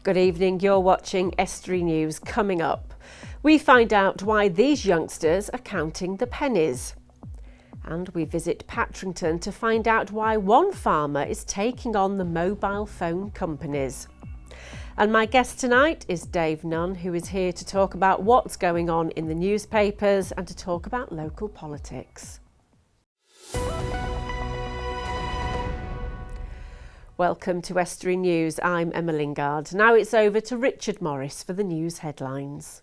Good evening, you're watching Estuary News. Coming up, we find out why these youngsters are counting the pennies. And we visit Patrington to find out why one farmer is taking on the mobile phone companies. And my guest tonight is Dave Nunn, who is here to talk about what's going on in the newspapers and to talk about local politics. Welcome to Estuary News. I'm Emma Lingard. Now it's over to Richard Morris for the news headlines.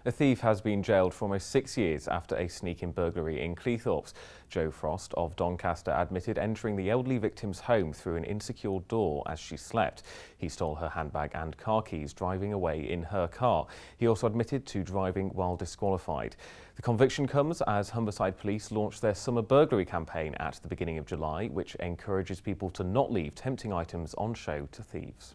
A thief has been jailed for almost 6 years after a sneak-in burglary in Cleethorpes. Joe Frost of Doncaster admitted entering the elderly victim's home through an insecure door as she slept. He stole her handbag and car keys, driving away in her car. He also admitted to driving while disqualified. The conviction comes as Humberside Police launched their summer burglary campaign at the beginning of July, which encourages people to not leave tempting items on show to thieves.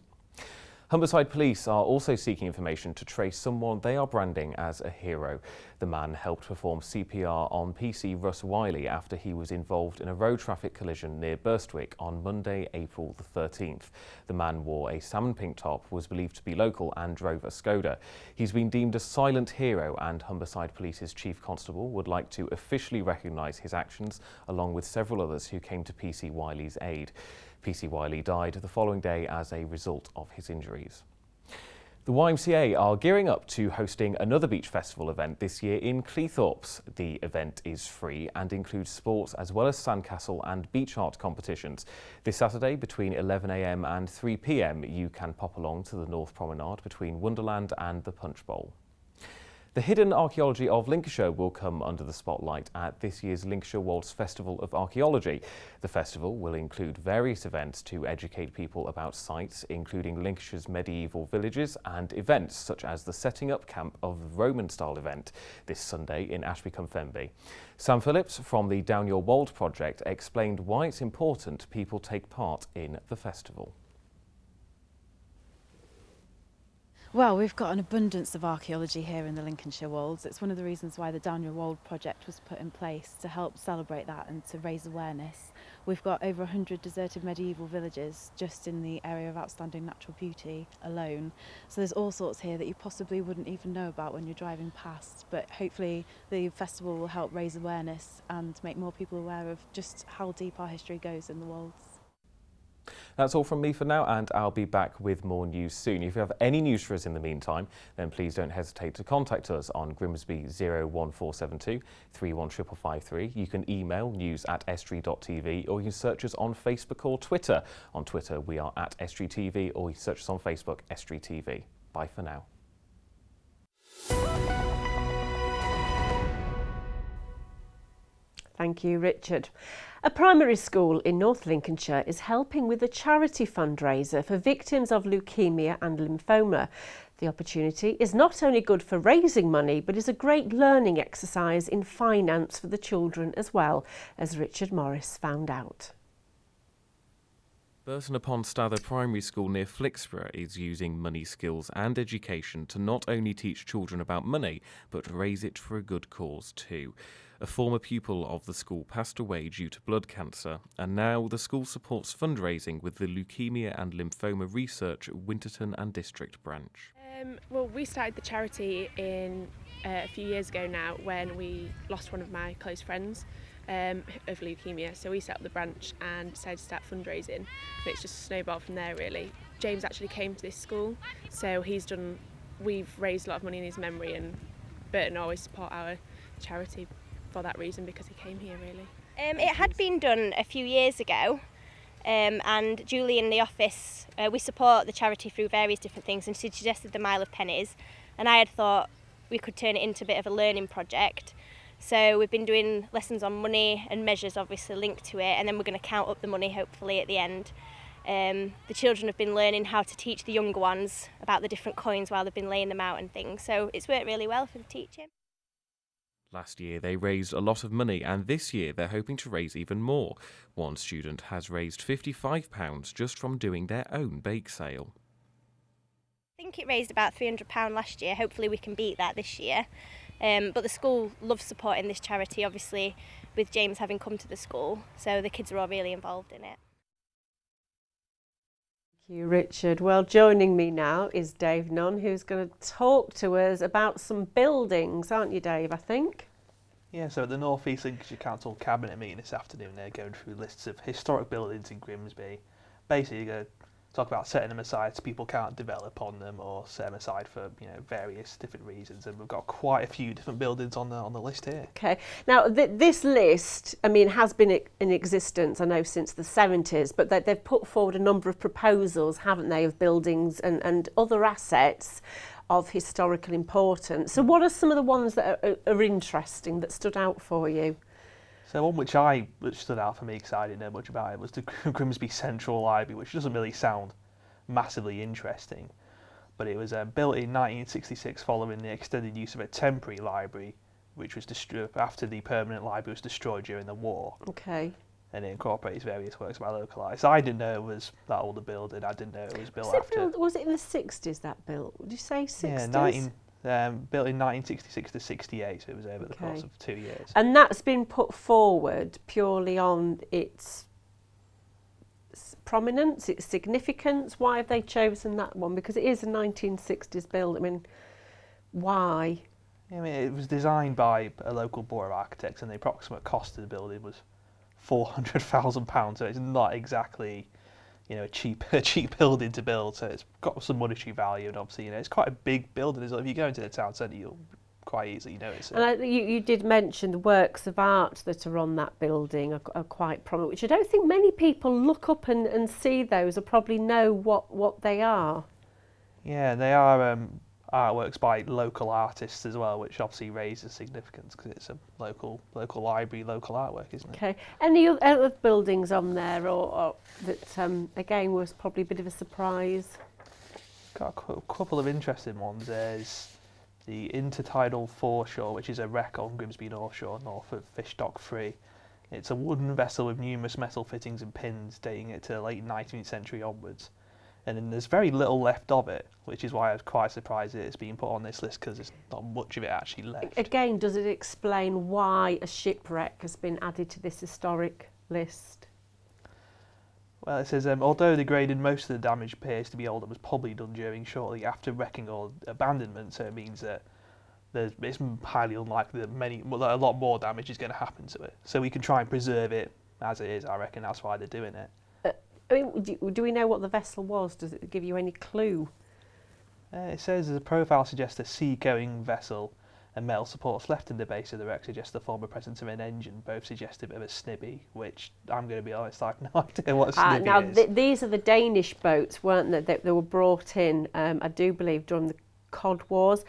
Humberside Police are also seeking information to trace someone they are branding as a hero. The man helped perform CPR on PC Russ Wiley after he was involved in a road traffic collision near Burstwick on Monday, April the 13th. The man wore a salmon pink top, was believed to be local and drove a Skoda. He's been deemed a silent hero, and Humberside Police's Chief Constable would like to officially recognise his actions along with several others who came to PC Wiley's aid. PC Wiley died the following day as a result of his injuries. The YMCA are gearing up to hosting another beach festival event this year in Cleethorpes. The event is free and includes sports as well as sandcastle and beach art competitions. This Saturday between 11 AM and 3 PM you can pop along to the North Promenade between Wonderland and the Punch Bowl. The hidden archaeology of Lincolnshire will come under the spotlight at this year's Lincolnshire Wolds Festival of Archaeology. The festival will include various events to educate people about sites, including Lincolnshire's medieval villages, and events such as the setting up camp of the Roman-style event this Sunday in Ashby-cum-Fenby. Sam Phillips from the Down Your Wold project explained why it's important people take part in the festival. Well, we've got an abundance of archaeology here in the Lincolnshire Wolds. It's one of the reasons why the Down Your Wold project was put in place, to help celebrate that and to raise awareness. We've got over 100 deserted medieval villages just in the area of outstanding natural beauty alone. So there's all sorts here that you possibly wouldn't even know about when you're driving past, but hopefully the festival will help raise awareness and make more people aware of just how deep our history goes in the Wolds. That's all from me for now, and I'll be back with more news soon. If you have any news for us in the meantime, then please don't hesitate to contact us on Grimsby 01472 31553. You can email news@estuary.tv, or you can search us on Facebook or Twitter. On Twitter we are @EstuaryTV, or you search us on Facebook, Estuary TV. Bye for now. Thank you, Richard. A primary school in North Lincolnshire is helping with a charity fundraiser for victims of leukemia and lymphoma. The opportunity is not only good for raising money, but is a great learning exercise in finance for the children as well, as Richard Morris found out. Burton upon Stather Primary School near Flixborough is using money skills and education to not only teach children about money, but raise it for a good cause too. A former pupil of the school passed away due to blood cancer, and now the school supports fundraising with the Leukemia and Lymphoma Research Winterton and District branch. Well, we started the charity a few years ago now when we lost one of my close friends of leukemia. So we set up the branch and decided to start fundraising, and it's just snowballed from there really. James actually came to this school, so we've raised a lot of money in his memory, and Burton always support our charity for that reason, because he came here really. It had been done a few years ago, and Julie in the office, we support the charity through various different things, and she suggested the Mile of Pennies, and I had thought we could turn it into a bit of a learning project. So we've been doing lessons on money and measures obviously linked to it, and then we're going to count up the money hopefully at the end. The children have been learning how to teach the younger ones about the different coins while they've been laying them out and things, so it's worked really well for the teaching. Last year they raised a lot of money, and this year they're hoping to raise even more. One student has raised £55 just from doing their own bake sale. I think it raised about £300 last year. Hopefully we can beat that this year. But the school loves supporting this charity. Obviously with James having come to the school. So the kids are all really involved in it. Thank you, Richard. Well, joining me now is Dave Nunn, who's going to talk to us about some buildings, aren't you, Dave, I think? Yeah, so at the North East Lincolnshire Council Cabinet meeting this afternoon, they're going through lists of historic buildings in Grimsby. Basically, going to talk about setting them aside so people can't develop on them, or set them aside for various different reasons. And we've got quite a few different buildings on the list here. Okay. Now, this list, I mean, has been in existence, I know, since the 70s, but they've put forward a number of proposals, haven't they, of buildings and other assets of historical importance. So what are some of the ones that are interesting, that stood out for you? So one which stood out for me, because I didn't know much about it, was the Grimsby Central Library, which doesn't really sound massively interesting. But it was built in 1966 following the extended use of a temporary library, which was destroyed after the permanent library was destroyed during the war. Okay. And it incorporates various works by local artists. I didn't know it was that old a building. I didn't know it was built after. Was it in the 60s, that built? Would you say 60s? Yeah, built in 1966 to 68, so it was over the course of 2 years. And that's been put forward purely on its prominence, its significance. Why have they chosen that one? Because it is a 1960s build. I mean, why? I mean, it was designed by a local board of architects, and the approximate cost of the building was £400,000. So it's not exactly, a cheap building to build. So it's got some monetary value, and obviously, it's quite a big building. If you go into the town centre, you'll quite easily notice it. And you did mention the works of art that are on that building are quite prominent, which I don't think many people look up and see those, or probably know what they are. Yeah, they are artworks by local artists as well, which obviously raises significance because it's a local library, local artwork, isn't it? Okay. Any other buildings on there, or that again was probably a bit of a surprise? Got a couple of interesting ones. There's the Intertidal Foreshore, which is a wreck on Grimsby North Shore, north of Fish Dock 3. It's a wooden vessel with numerous metal fittings and pins dating it to the late 19th century onwards. And then there's very little left of it, which is why I was quite surprised that it's being put on this list, because there's not much of it actually left. Again, does it explain why a shipwreck has been added to this historic list? Well, it says, although degraded, most of the damage appears to be old and was probably done shortly after wrecking or abandonment, so it means that it's highly unlikely that a lot more damage is going to happen to it. So we can try and preserve it as it is. I reckon that's why they're doing it. I mean, do we know what the vessel was? Does it give you any clue? It says the profile suggests a sea-going vessel, and metal supports left in the base of the wreck suggest the former presence of an engine, both suggestive of a snibby, which I'm going to be honest, I have no idea what a snibby is. These are the Danish boats, weren't they? They were brought in, I do believe, during the Cod Wars,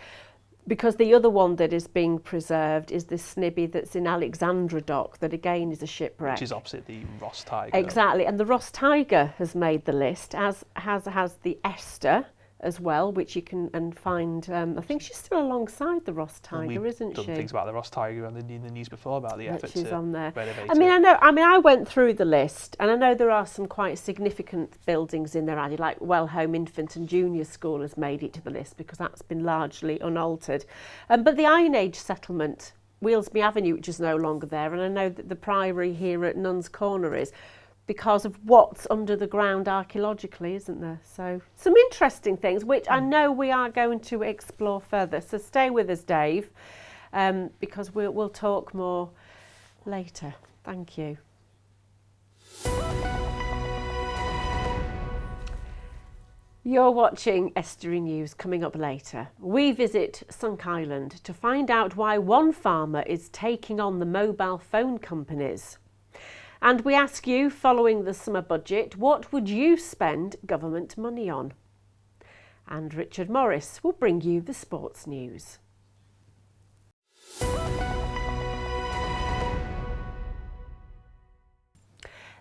because the other one that is being preserved is the snibby that's in Alexandra Dock, that again is a shipwreck. Which is opposite the Ross Tiger. Exactly, and the Ross Tiger has made the list, as has the Esther as well, which you can find. I think she's still alongside the Ross Tiger, isn't she? We've done things about the Ross Tiger in the news before about the effort to on there. renovate I mean, it. I went through the list, and I know there are some quite significant buildings in there added, like Wellhome Infant and Junior School has made it to the list because that's been largely unaltered. But the Iron Age settlement, Wheelsby Avenue, which is no longer there, and I know that the Priory here at Nuns Corner is, because of what's under the ground archaeologically, isn't there? So some interesting things, which I know we are going to explore further. So stay with us, Dave, because we'll talk more later. Thank you. You're watching Estuary News. Coming up later, we visit Sunk Island to find out why one farmer is taking on the mobile phone companies. And we ask you, following the summer budget, what would you spend government money on? And Richard Morris will bring you the sports news.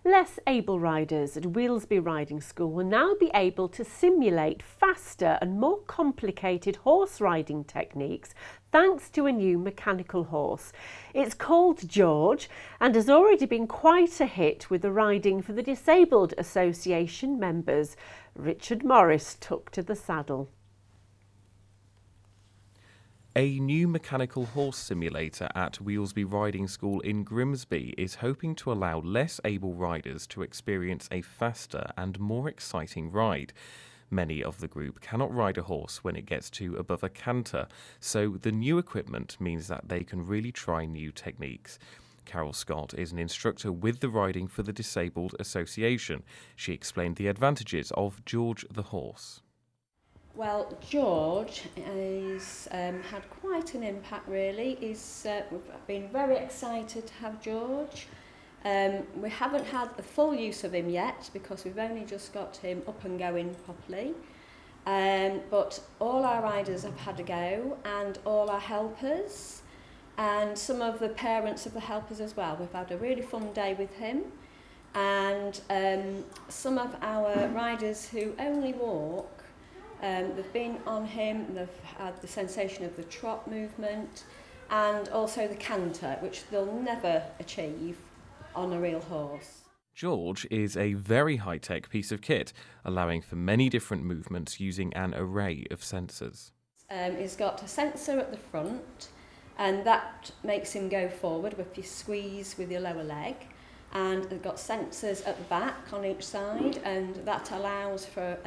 Less able riders at Wheelsby Riding School will now be able to simulate faster and more complicated horse riding techniques thanks to a new mechanical horse. It's called George and has already been quite a hit with the Riding for the Disabled Association members. Richard Morris took to the saddle. A new mechanical horse simulator at Wheelsby Riding School in Grimsby is hoping to allow less able riders to experience a faster and more exciting ride. Many of the group cannot ride a horse when it gets to above a canter, so the new equipment means that they can really try new techniques. Carol Scott is an instructor with the Riding for the Disabled Association. She explained the advantages of George the horse. Well, George has had quite an impact really. We've been very excited to have George. We haven't had the full use of him yet because we've only just got him up and going properly. But all our riders have had a go, and all our helpers, and some of the parents of the helpers as well. We've had a really fun day with him. And some of our riders who only walk, they've been on him, they've had the sensation of the trot movement and also the canter, which they'll never achieve on a real horse. George is a very high-tech piece of kit, allowing for many different movements using an array of sensors. He's got a sensor at the front, and that makes him go forward if you squeeze with your lower leg. And they've got sensors at the back on each side, and that allows for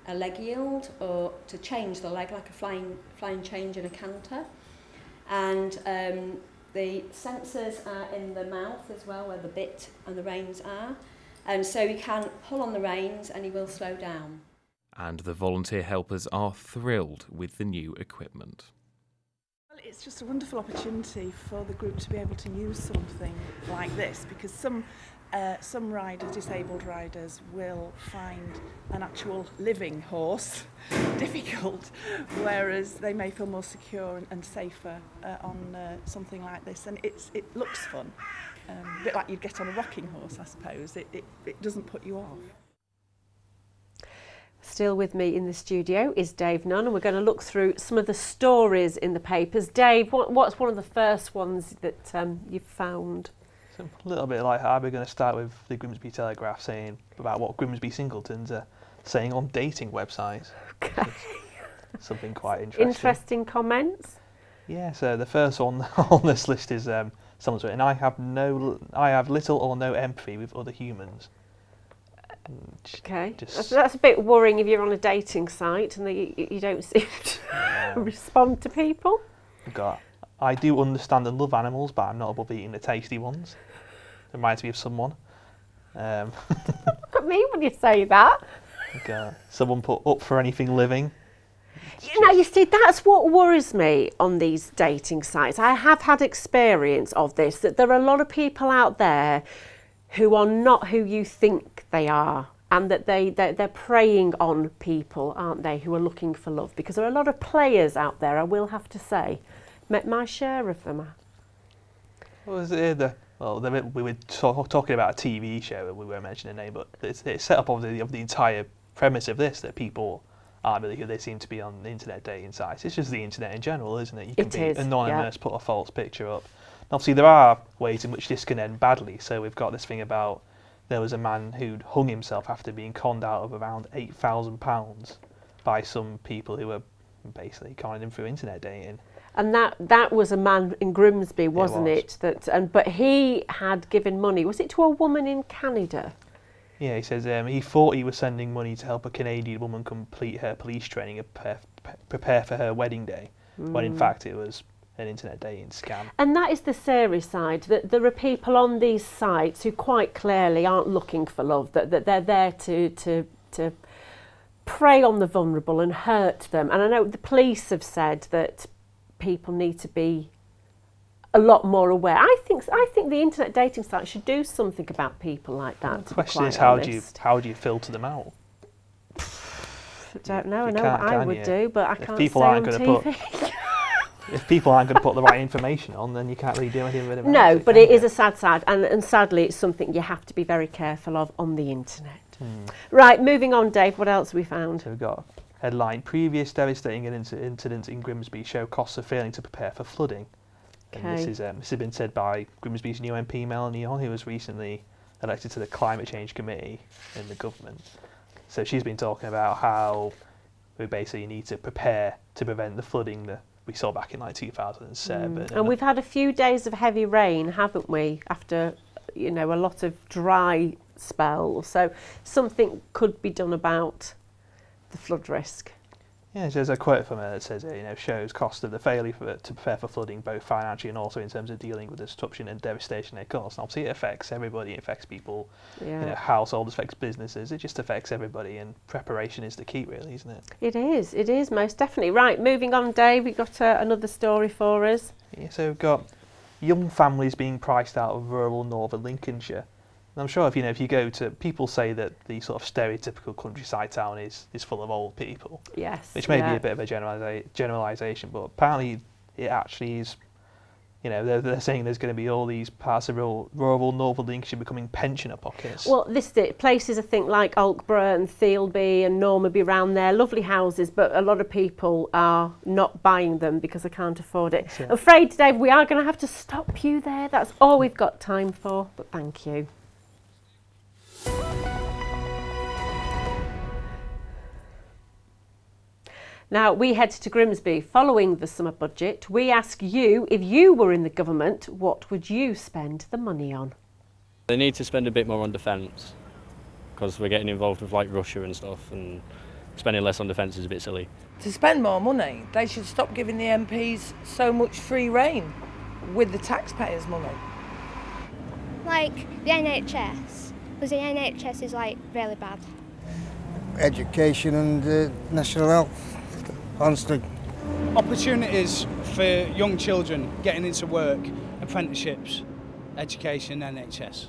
a leg yield or to change the leg like a flying change in a canter. And the sensors are in the mouth as well, where the bit and the reins are. And so you can pull on the reins and he will slow down. And the volunteer helpers are thrilled with the new equipment. Well, it's just a wonderful opportunity for the group to be able to use something like this, because some riders, disabled riders, will find an actual living horse difficult, whereas they may feel more secure and safer on something like this. And it looks fun, a bit like you'd get on a rocking horse, I suppose. It doesn't put you off. Still with me in the studio is Dave Nunn, and we're going to look through some of the stories in the papers. Dave, what's one of the first ones that you've found? A little bit like how we're going to start with the Grimsby Telegraph saying about what Grimsby singletons are saying on dating websites. Okay. Something quite interesting. Interesting comments? Yeah, so the first one on this list is someone's written, I have little or no empathy with other humans. Okay, that's a bit worrying if you're on a dating site and you don't seem to respond to people. I do understand and love animals, but I'm not above eating the tasty ones. Reminds me of someone. Look at me when you say that. Someone put up for anything living. You see, that's what worries me on these dating sites. I have had experience of this, that there are a lot of people out there who are not who you think they are, and that they're preying on people, aren't they, who are looking for love. Because there are a lot of players out there, I will have to say. Met my share of them. We were talking about a TV show, we won't mention the name, but it's set up of the entire premise of this, that people aren't really who they seem to be on the internet dating sites. It's just the internet in general, isn't it? You can be anonymous, put a false picture up. Obviously, there are ways in which this can end badly. So we've got this thing about there was a man who'd hung himself after being conned out of around £8,000 by some people who were basically conning him through internet dating. And that was a man in Grimsby, wasn't it? But he had given money. Was it to a woman in Canada? Yeah, he says he thought he was sending money to help a Canadian woman complete her police training and prepare for her wedding day, when in fact it was an internet dating scam. And that is the serious side, that there are people on these sites who quite clearly aren't looking for love, that they're there to prey on the vulnerable and hurt them. And I know the police have said that people need to be a lot more aware. I think the internet dating site should do something about people like that. The question is, how do you filter them out? I don't know. I know what I would do, but I can't say on TV. If people aren't going to put the right information on, then you can't really do anything with it. No, but it is a sad side, and sadly it's something you have to be very careful of on the internet. Right, moving on, Dave, what else have we found? So we've got headline, previous devastating incidents in Grimsby show costs of failing to prepare for flooding. Okay. And this has been said by Grimsby's new MP, Melanie Hall, who was recently elected to the Climate Change Committee in the government. So she's been talking about how we basically need to prepare to prevent the flooding we saw back in like 2007. And we've had a few days of heavy rain, haven't we, after, you know, a lot of dry spell. So something could be done about the flood risk. Yeah, there's a quote from her that says, you know, shows cost of the failure to prepare for flooding, both financially and also in terms of dealing with the disruption and devastation it causes. And obviously it affects everybody, it affects people, you know, households, affects businesses, it just affects everybody, and preparation is the key really, isn't it? It is most definitely. Right, moving on, Dave, we've got another story for us. Yeah, so we've got young families being priced out of rural northern Lincolnshire. And I'm sure if you go to, people say that the sort of stereotypical countryside town is full of old people. Yes. Which may be a bit of a generalisation, but apparently it actually is, you know, they're saying there's going to be all these parts of rural northern Lincolnshire becoming pensioner pockets. Well, this is it. Places I think like Alkborough and Thealby and Normanby around there, lovely houses, but a lot of people are not buying them because they can't afford it. Yeah. Afraid, Dave, we are going to have to stop you there. That's all we've got time for, but thank you. Now, we head to Grimsby following the summer budget. We ask you, if you were in the government, what would you spend the money on? They need to spend a bit more on defence, because we're getting involved with like Russia and stuff, and spending less on defence is a bit silly. To spend more money, they should stop giving the MPs so much free rein with the taxpayers' money. Like the NHS, because the NHS is like really bad. Education and national health. Honestly. Opportunities for young children getting into work, apprenticeships, education, NHS.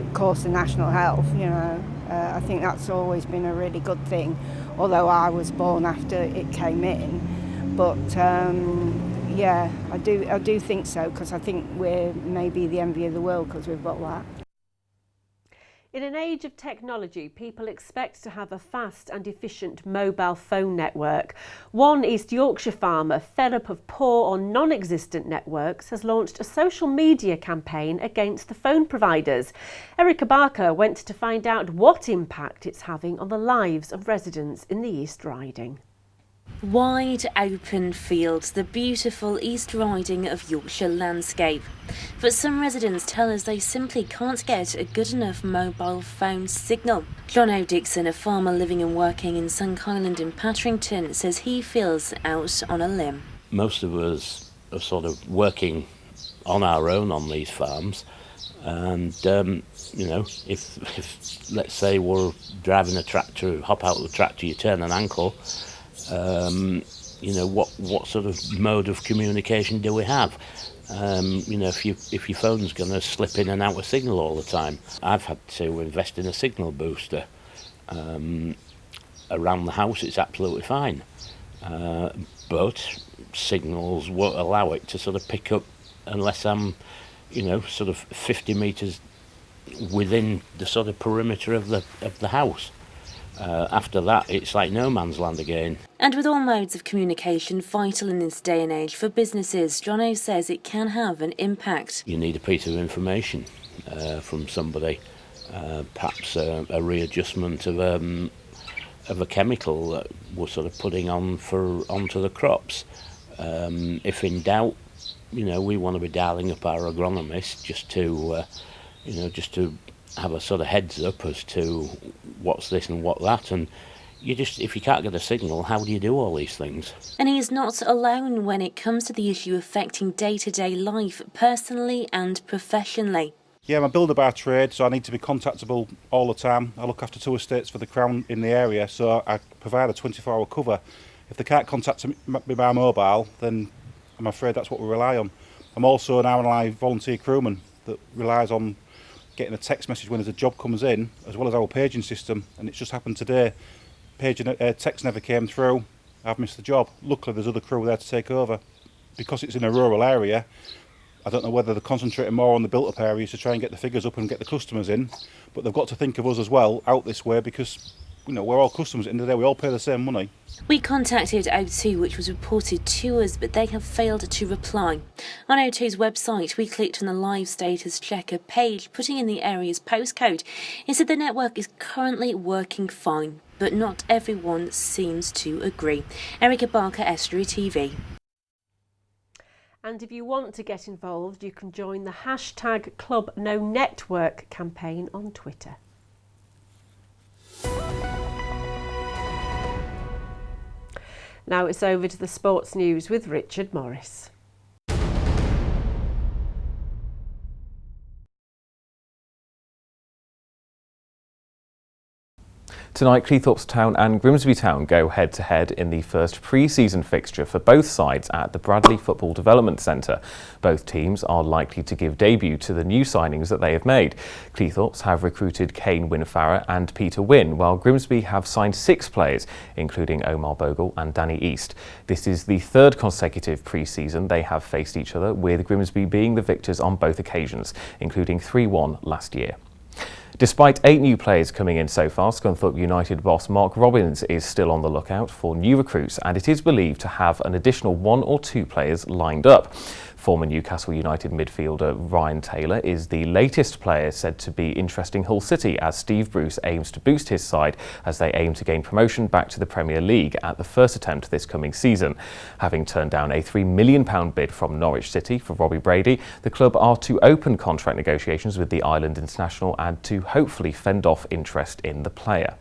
Of course, the national health, you know, I think that's always been a really good thing, although I was born after it came in. But yeah, I do think so, because I think we're maybe the envy of the world because we've got that. In an age of technology, people expect to have a fast and efficient mobile phone network. One East Yorkshire farmer, fed up of poor or non-existent networks, has launched a social media campaign against the phone providers. Erica Barker went to find out what impact it's having on the lives of residents in the East Riding. Wide open fields, the beautiful East Riding of Yorkshire landscape. But some residents tell us they simply can't get a good enough mobile phone signal. John O'Dixon, a farmer living and working in Sunk Island in Patrington, says he feels out on a limb. Most of us are sort of working on our own on these farms, and you know, if let's say we're driving a tractor, hop out of the tractor, you turn an ankle. You know, what sort of mode of communication do we have? You know, if your phone's going to slip in and out of signal all the time. I've had to invest in a signal booster. Around the house it's absolutely fine, but signals won't allow it to sort of pick up unless I'm, you know, sort of 50 metres within the sort of perimeter of the house. After that, it's like no man's land again. And with all modes of communication vital in this day and age for businesses, Jono says it can have an impact. You need a piece of information from somebody, perhaps a readjustment of a chemical that we're sort of putting onto the crops. If in doubt, you know, we want to be dialing up our agronomist just to, you know, just to have a sort of heads up as to what's this and what that, and you just, if you can't get a signal, how do you do all these things? And he is not alone when it comes to the issue affecting day-to-day life, personally and professionally. Yeah, I'm a builder by trade, so I need to be contactable all the time. I look after 2 estates for the Crown in the area, so I provide a 24-hour cover. If they can't contact me by mobile, then I'm afraid that's what we rely on. I'm also an hour-and-a-half volunteer crewman that relies on getting a text message when there's a job comes in, as well as our paging system, and it's just happened today. Text never came through. I've missed the job. Luckily there's other crew there to take over. Because it's in a rural area, I don't know whether they're concentrating more on the built-up areas to try and get the figures up and get the customers in, but they've got to think of us as well out this way, because, you know, we're all customers at the end of the day. We all pay the same money. We contacted O2, which was reported to us, but they have failed to reply. On O2's website, we clicked on the live status checker page, putting in the area's postcode. It said the network is currently working fine, but not everyone seems to agree. Erica Barker, Estuary TV. And if you want to get involved, you can join the hashtag Club No Network campaign on Twitter. Now it's over to the sports news with Richard Morris. Tonight, Cleethorpes Town and Grimsby Town go head-to-head in the first pre-season fixture for both sides at the Bradley Football Development Centre. Both teams are likely to give debut to the new signings that they have made. Cleethorpes have recruited Kane Winfarrer and Peter Wynne, while Grimsby have signed 6 players, including Omar Bogle and Danny East. This is the 3rd consecutive pre-season they have faced each other, with Grimsby being the victors on both occasions, including 3-1 last year. Despite 8 new players coming in so far, Scunthorpe United boss Mark Robbins is still on the lookout for new recruits, and it is believed to have an additional 1 or 2 players lined up. Former Newcastle United midfielder Ryan Taylor is the latest player said to be interesting Hull City, as Steve Bruce aims to boost his side as they aim to gain promotion back to the Premier League at the first attempt this coming season. Having turned down a £3 million bid from Norwich City for Robbie Brady, the club are to open contract negotiations with the Island International and to hopefully fend off interest in the player.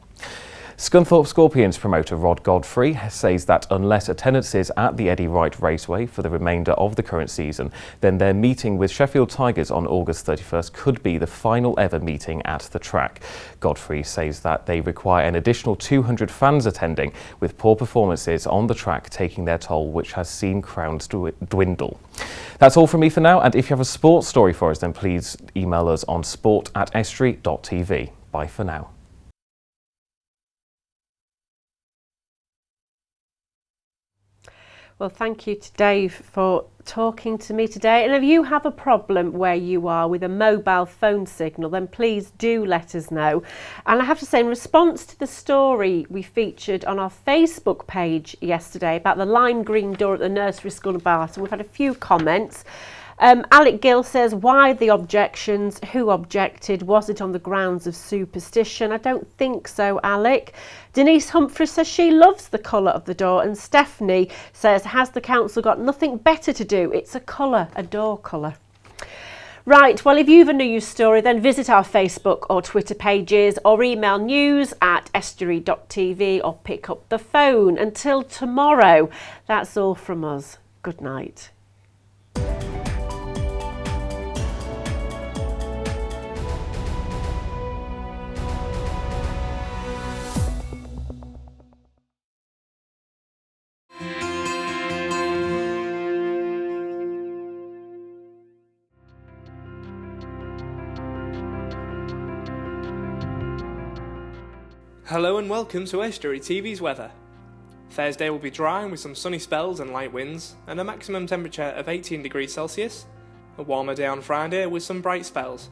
Scunthorpe Scorpions promoter Rod Godfrey says that unless attendances at the Eddie Wright Raceway for the remainder of the current season, then their meeting with Sheffield Tigers on August 31st could be the final ever meeting at the track. Godfrey says that they require an additional 200 fans attending, with poor performances on the track taking their toll, which has seen crowds dwindle. That's all from me for now, and if you have a sports story for us, then please email us on sport@estuary.tv. Bye for now. Well, thank you to Dave for talking to me today. And if you have a problem where you are with a mobile phone signal, then please do let us know. And I have to say, in response to the story we featured on our Facebook page yesterday about the lime green door at the nursery school in Barton, we've had a few comments. Alec Gill says, why the objections? Who objected? Was it on the grounds of superstition? I don't think so, Alec. Denise Humphrey says she loves the colour of the door, and Stephanie says, has the council got nothing better to do? It's a colour, a door colour. Right, well, if you've a news story, then visit our Facebook or Twitter pages or email news@estuary.tv or pick up the phone. Until tomorrow, that's all from us. Good night. Hello and welcome to Estuary TV's weather. Thursday will be dry with some sunny spells and light winds and a maximum temperature of 18 degrees Celsius. A warmer day on Friday with some bright spells.